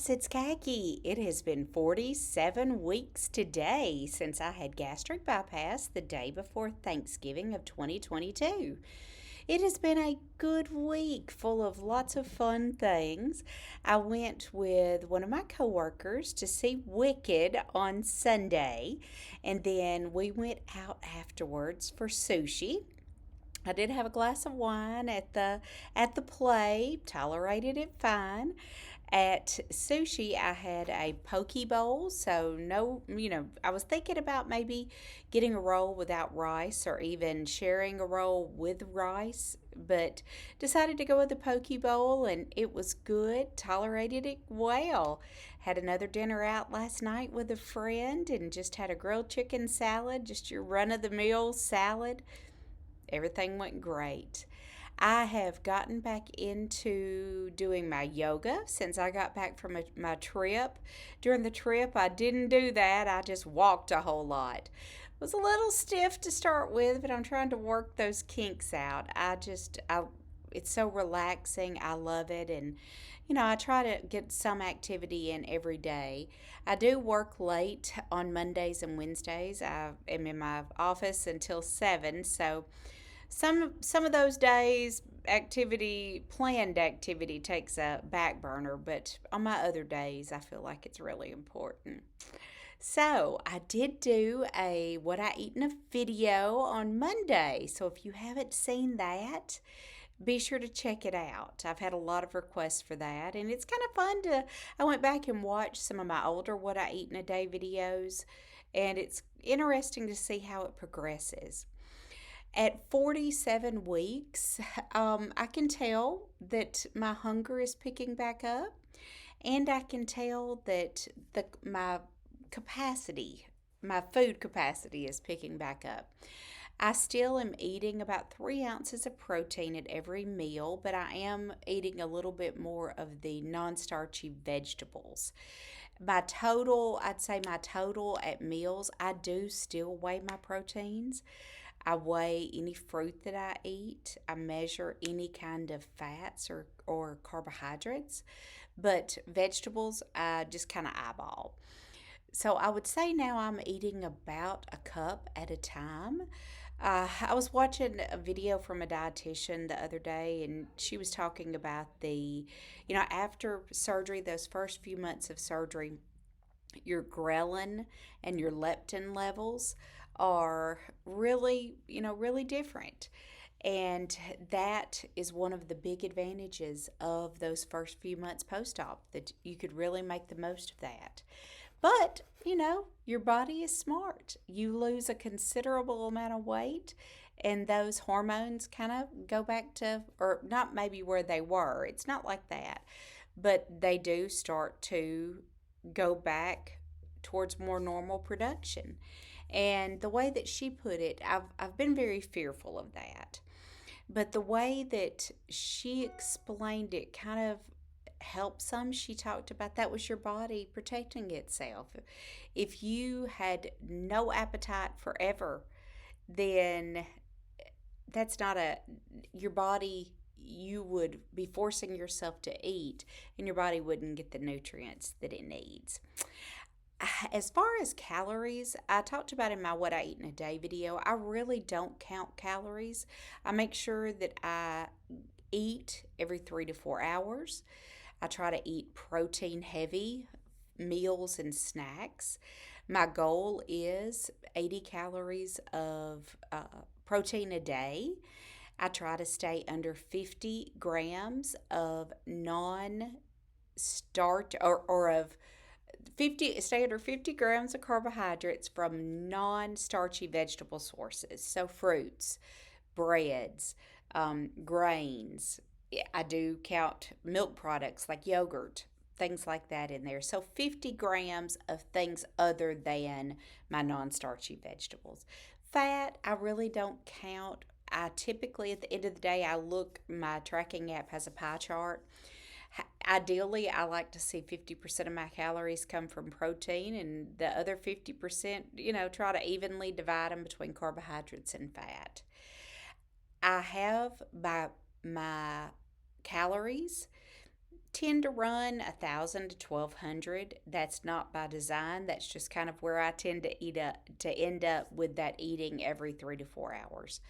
Yes, it's khaki. It has been 47 weeks today since I had gastric bypass the day before Thanksgiving of 2022. It has been a good week full of lots of fun things. I went with one of my coworkers to see Wicked on Sunday, and then we went out afterwards for sushi. I did have a glass of wine at the play, tolerated it fine. At sushi, I had a poke bowl, so no, I was thinking about maybe getting a roll without rice or even sharing a roll with rice, but decided to go with the poke bowl and it was good, tolerated it well. Had another dinner out last night with a friend and just had a grilled chicken salad, just your run of the mill salad. Everything went great. I have gotten back into doing my yoga since I got back from my trip. During the trip, I didn't do that. I just walked a whole lot. It was a little stiff to start with, but I'm trying to work those kinks out. It's so relaxing. I love it. And, I try to get some activity in every day. I do work late on Mondays and Wednesdays. I am in my office until 7, so some of those days planned activity takes a back burner, but on my other days I feel like it's really important. So I did do a what I eat in a video on Monday. So if you haven't seen that, be sure to check it out. I've had a lot of requests for that, and it's kind of fun to. I went back and watched some of my older What I Eat in a Day videos, and it's interesting to see how it progresses. At 47 weeks, I can tell that my hunger is picking back up, and I can tell that capacity, my food capacity, is picking back up. I still am eating about 3 ounces of protein at every meal, but I am eating a little bit more of the non starchy vegetables. I'd say my total at meals, I do still weigh my proteins. I weigh any fruit that I eat. I measure any kind of fats or carbohydrates, but vegetables, I just kind of eyeball. So I would say now I'm eating about a cup at a time. I was watching a video from a dietitian the other day, and she was talking about after surgery, those first few months of surgery, your ghrelin and your leptin levels are really, really different. And that is one of the big advantages of those first few months post op, that you could really make the most of that. But, your body is smart. You lose a considerable amount of weight, and those hormones kind of go back to, or not maybe where they were. It's not like that. But they do start to go back towards more normal production. And the way that she put it, I've been very fearful of that. But the way that she explained it kind of helped some. She talked about that was your body protecting itself. If you had no appetite forever, then that's not your body, you would be forcing yourself to eat, and your body wouldn't get the nutrients that it needs. As far as calories, I talked about in my What I Eat in a Day video, I really don't count calories. I make sure that I eat every 3 to 4 hours. I try to eat protein heavy meals and snacks. My goal is 80 calories of protein a day. I try to stay under 50 grams of non starch or of stay under 50 grams of carbohydrates from non-starchy vegetable sources, so fruits, breads, grains. I do count milk products like yogurt, things like that in there. So 50 grams of things other than my non-starchy vegetables. Fat, I really don't count. I typically, at the end of the day, my tracking app has a pie chart. Ideally, I like to see 50% of my calories come from protein, and the other 50%, try to evenly divide them between carbohydrates and fat. I have my calories tend to run 1,000 to 1,200. That's not by design. That's just kind of where I tend to eat up to end up with that eating every 3 to 4 hours.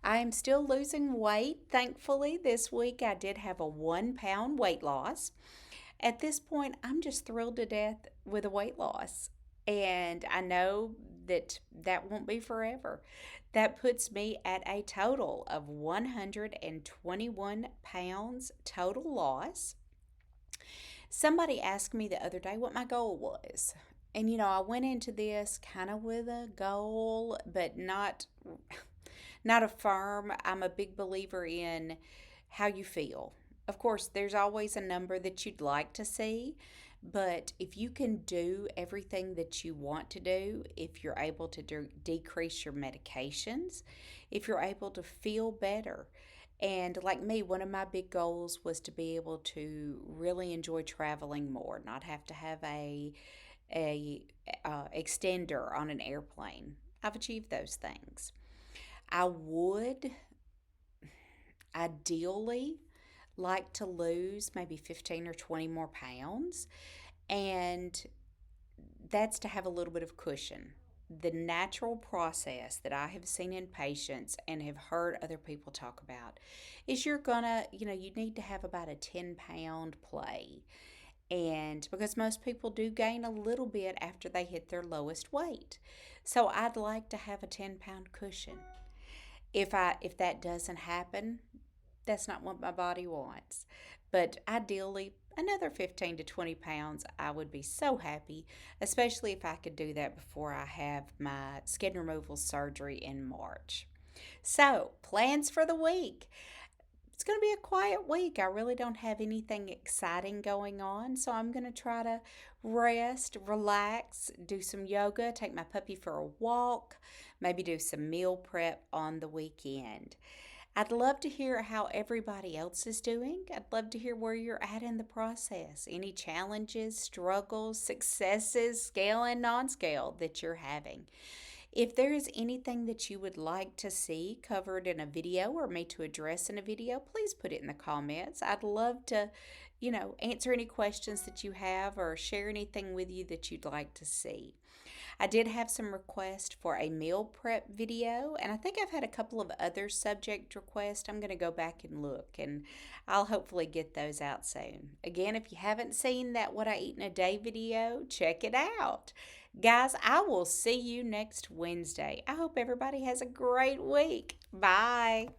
I am still losing weight. Thankfully, this week I did have a 1 pound weight loss. At this point, I'm just thrilled to death with a weight loss. And I know that that won't be forever. That puts me at a total of 121 pounds total loss. Somebody asked me the other day what my goal was. And I went into this kind of with a goal, but not a firm. I'm a big believer in how you feel. Of course, there's always a number that you'd like to see, but if you can do everything that you want to do, if you're able to decrease your medications, if you're able to feel better, and like me, one of my big goals was to be able to really enjoy traveling more, not have to have a extender on an airplane. I've achieved those things. I would ideally like to lose maybe 15 or 20 more pounds, and that's to have a little bit of cushion. The natural process that I have seen in patients and have heard other people talk about is you need to have about a 10-pound play. And because most people do gain a little bit after they hit their lowest weight. So I'd like to have a 10-pound cushion. If that doesn't happen, that's not what my body wants. But ideally, another 15 to 20 pounds, I would be so happy, especially if I could do that before I have my skin removal surgery in March. So, plans for the week. It's going to be a quiet week. I really don't have anything exciting going on, so I'm going to try to rest, relax, do some yoga, take my puppy for a walk, maybe do some meal prep on the weekend. I'd love to hear how everybody else is doing. I'd love to hear where you're at in the process. Any challenges, struggles, successes, scale and non scale that you're having. If there is anything that you would like to see covered in a video or me to address in a video, please put it in the comments. I'd love to, answer any questions that you have or share anything with you that you'd like to see. I did have some requests for a meal prep video, and I think I've had a couple of other subject requests. I'm going to go back and look, and I'll hopefully get those out soon. Again, if you haven't seen that What I Eat in a Day video, check it out. Guys, I will see you next Wednesday. I hope everybody has a great week. Bye.